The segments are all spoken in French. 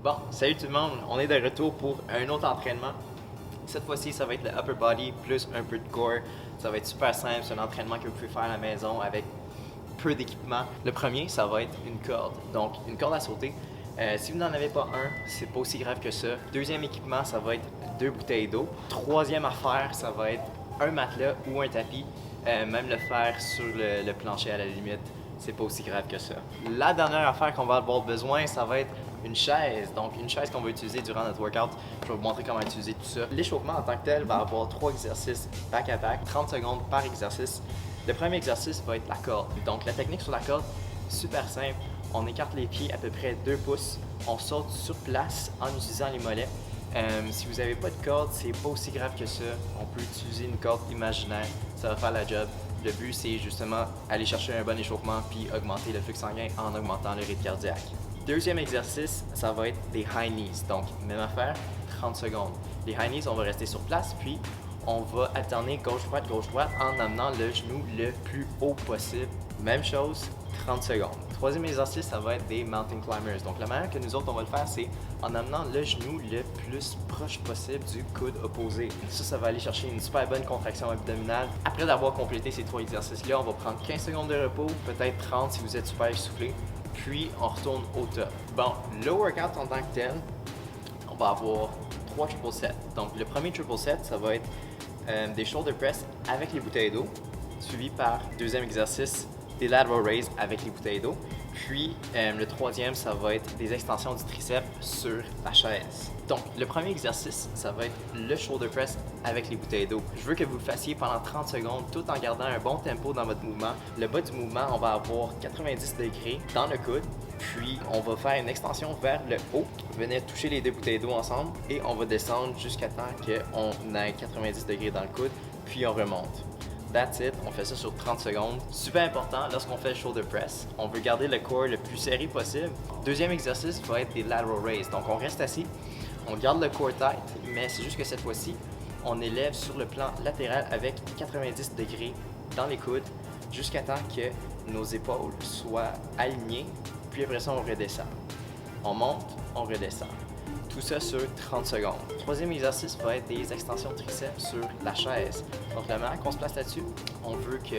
Bon, salut tout le monde, on est de retour pour un autre entraînement. Cette fois-ci, ça va être le upper body plus un peu de core. Ça va être super simple, c'est un entraînement que vous pouvez faire à la maison avec peu d'équipement. Le premier, ça va être une corde, donc une corde à sauter. Si vous n'en avez pas un, c'est pas aussi grave que ça. Deuxième équipement, ça va être 2 bouteilles d'eau. Troisième affaire, ça va être un matelas ou un tapis. Même le faire sur le plancher à la limite, c'est pas aussi grave que ça. La dernière affaire qu'on va avoir besoin, ça va être une chaise. Donc une chaise qu'on va utiliser durant notre workout. Je vais vous montrer comment utiliser tout ça. L'échauffement en tant que tel va avoir 3 exercices back à back, 30 secondes par exercice. Le premier exercice va être la corde. Donc la technique sur la corde, super simple. On écarte les pieds à peu près 2 pouces. On saute sur place en utilisant les mollets. Si vous n'avez pas de corde, c'est pas aussi grave que ça. On peut utiliser une corde imaginaire, ça va faire la job. Le but, c'est justement aller chercher un bon échauffement puis augmenter le flux sanguin en augmentant le rythme cardiaque. Deuxième exercice, ça va être des high knees. Donc, même affaire, 30 secondes. Les high knees, on va rester sur place, puis on va alterner gauche-droite en amenant le genou le plus haut possible. Même chose, 30 secondes. Troisième exercice, ça va être des mountain climbers. Donc, la manière que nous autres, on va le faire, c'est en amenant le genou le plus proche possible du coude opposé. Ça va aller chercher une super bonne contraction abdominale. Après d'avoir complété ces 3 exercices-là, on va prendre 15 secondes de repos, peut-être 30 si vous êtes super essoufflé. Puis, on retourne au top. Bon, le workout en tant que tel, on va avoir 3 triple sets. Donc, le premier triple set, ça va être des shoulder press avec les bouteilles d'eau, suivi par deuxième exercice, des lateral raise avec les bouteilles d'eau. Puis, le troisième, ça va être des extensions du triceps sur la chaise. Donc, le premier exercice, ça va être le shoulder press avec les bouteilles d'eau. Je veux que vous le fassiez pendant 30 secondes tout en gardant un bon tempo dans votre mouvement. Le bas du mouvement, on va avoir 90 degrés dans le coude. Puis, on va faire une extension vers le haut, venir toucher les 2 bouteilles d'eau ensemble et on va descendre jusqu'à temps qu'on ait 90 degrés dans le coude, puis on remonte. That's it, on fait ça sur 30 secondes. Super important, lorsqu'on fait le shoulder press, on veut garder le corps le plus serré possible. Deuxième exercice va être des lateral raise. Donc on reste assis, on garde le corps tight, mais c'est juste que cette fois-ci, on élève sur le plan latéral avec 90 degrés dans les coudes jusqu'à temps que nos épaules soient alignées, puis après ça, on redescend. On monte, on redescend. Tout ça sur 30 secondes. Troisième exercice va être des extensions de triceps sur la chaise. Donc la manière qu'on se place là-dessus, on veut que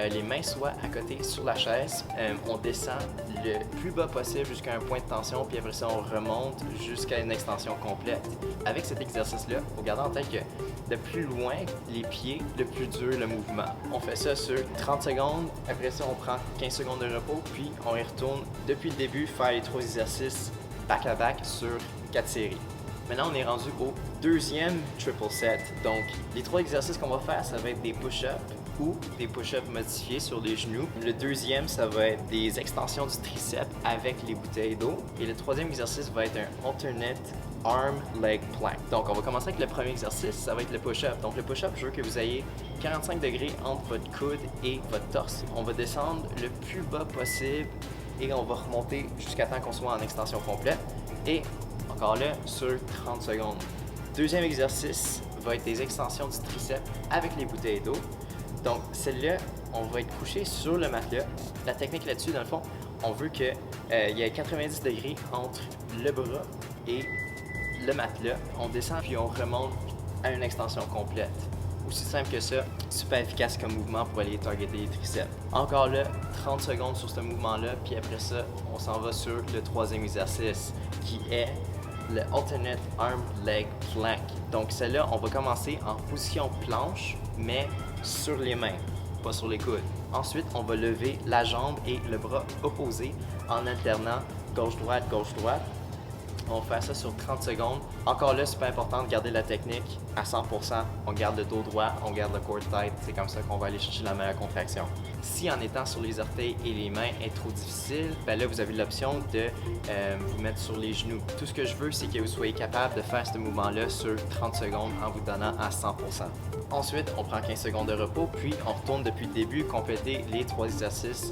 les mains soient à côté sur la chaise. On descend le plus bas possible jusqu'à un point de tension, puis après ça, on remonte jusqu'à une extension complète. Avec cet exercice-là, il faut garder en tête que de plus loin les pieds, le plus dur le mouvement. On fait ça sur 30 secondes. Après ça, on prend 15 secondes de repos, puis on y retourne depuis le début faire les 3 exercices back-à-back sur 4 séries. Maintenant, on est rendu au deuxième triple set. Donc, les 3 exercices qu'on va faire, ça va être des push-ups ou des push-ups modifiés sur les genoux. Le deuxième, ça va être des extensions du triceps avec les bouteilles d'eau. Et le troisième exercice va être un alternate arm leg plank. Donc, on va commencer avec le premier exercice, ça va être le push-up. Donc, le push-up, je veux que vous ayez 45 degrés entre votre coude et votre torse. On va descendre le plus bas possible et on va remonter jusqu'à temps qu'on soit en extension complète. Et encore là, sur 30 secondes. Deuxième exercice va être des extensions du triceps avec les bouteilles d'eau. Donc, celle-là, on va être couché sur le matelas. La technique là-dessus, dans le fond, on veut qu'il y ait 90 degrés entre le bras et le matelas. On descend puis on remonte à une extension complète. Aussi simple que ça, super efficace comme mouvement pour aller targeter les triceps. Encore là, 30 secondes sur ce mouvement-là, puis après ça, on s'en va sur le troisième exercice qui est le alternate arm leg plank. Donc celle-là, on va commencer en position planche, mais sur les mains, pas sur les coudes. Ensuite, on va lever la jambe et le bras opposé en alternant gauche-droite, gauche-droite. On va faire ça sur 30 secondes. Encore là, super important de garder la technique à 100%. On garde le dos droit, on garde le core tight. C'est comme ça qu'on va aller chercher la meilleure contraction. Si en étant sur les orteils et les mains est trop difficile, ben là, vous avez l'option de vous mettre sur les genoux. Tout ce que je veux, c'est que vous soyez capable de faire ce mouvement-là sur 30 secondes en vous donnant à 100%. Ensuite, on prend 15 secondes de repos, puis on retourne depuis le début, compléter les 3 exercices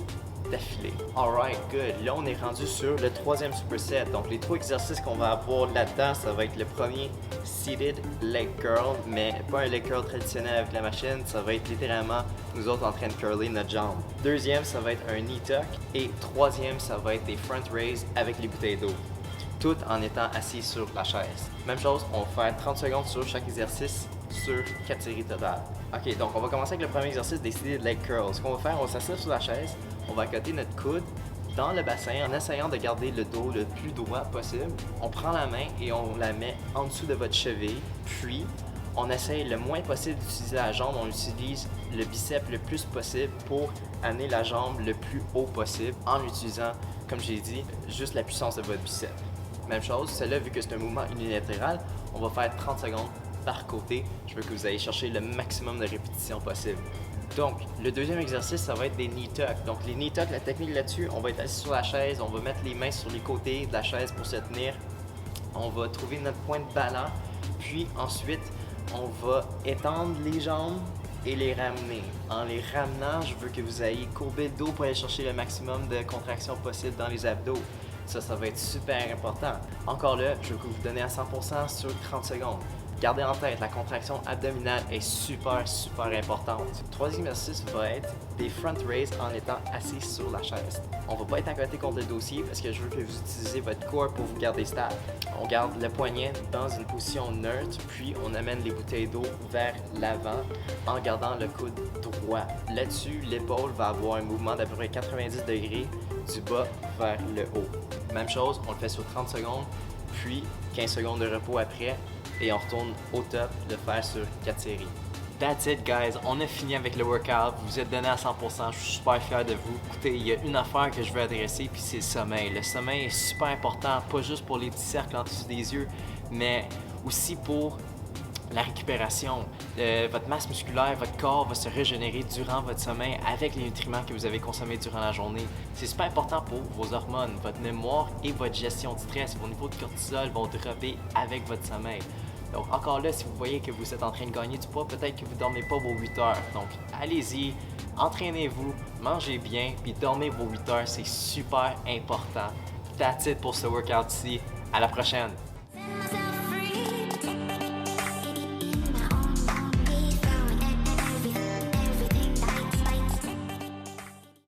d'affilée. Alright, good. Là, on est rendu sur le troisième superset. Donc, les 3 exercices qu'on va avoir là-dedans, ça va être le premier, seated leg curl, mais pas un leg curl traditionnel avec la machine. Ça va être littéralement nous autres en train de curler notre jambe. Deuxième, ça va être un knee tuck. Et troisième, ça va être des front raise avec les bouteilles d'eau. tout en étant assis sur la chaise. Même chose, on va faire 30 secondes sur chaque exercice sur 4 séries totales. Ok, donc on va commencer avec le premier exercice des seated leg curls. Ce qu'on va faire, on va s'asseoir sur la chaise, on va accoter notre coude dans le bassin en essayant de garder le dos le plus droit possible. On prend la main et on la met en dessous de votre cheville, puis on essaye le moins possible d'utiliser la jambe, on utilise le biceps le plus possible pour amener la jambe le plus haut possible en utilisant, comme j'ai dit, juste la puissance de votre biceps. Même chose, celle-là, vu que c'est un mouvement unilatéral, on va faire 30 secondes par côté. Je veux que vous allez chercher le maximum de répétitions possible. Donc, le deuxième exercice, ça va être des knee tucks. Donc, les knee tucks, la technique là-dessus, on va être assis sur la chaise, on va mettre les mains sur les côtés de la chaise pour se tenir. On va trouver notre point de ballon, puis ensuite, on va étendre les jambes et les ramener. En les ramenant, je veux que vous ayez courbé le dos pour aller chercher le maximum de contraction possible dans les abdos. Ça va être super important. Encore là, je veux que vous donnez à 100% sur 30 secondes. Gardez en tête, la contraction abdominale est super importante. Le troisième exercice va être des front raises en étant assis sur la chaise. On va pas être à côté contre le dossier parce que je veux que vous utilisez votre corps pour vous garder stable. On garde le poignet dans une position neutre, puis on amène les bouteilles d'eau vers l'avant en gardant le coude droit. Là-dessus, l'épaule va avoir un mouvement d'à peu près 90 degrés du bas vers le haut. Même chose, on le fait sur 30 secondes, puis 15 secondes de repos après, et on retourne au top, le faire sur 4 séries. That's it, guys. On a fini avec le workout. Vous êtes donné à 100%. Je suis super fier de vous. Écoutez, il y a une affaire que je veux adresser, puis c'est le sommeil. Le sommeil est super important, pas juste pour les petits cercles en dessous des yeux, mais aussi pour la récupération. Votre masse musculaire, votre corps va se régénérer durant votre sommeil avec les nutriments que vous avez consommés durant la journée. C'est super important pour vos hormones, votre mémoire et votre gestion du stress. Vos niveaux de cortisol vont dropper avec votre sommeil. Donc encore là, si vous voyez que vous êtes en train de gagner du poids, peut-être que vous ne dormez pas vos 8 heures. Donc allez-y, entraînez-vous, mangez bien, puis dormez vos 8 heures, c'est super important. That's it pour ce workout-ci. À la prochaine!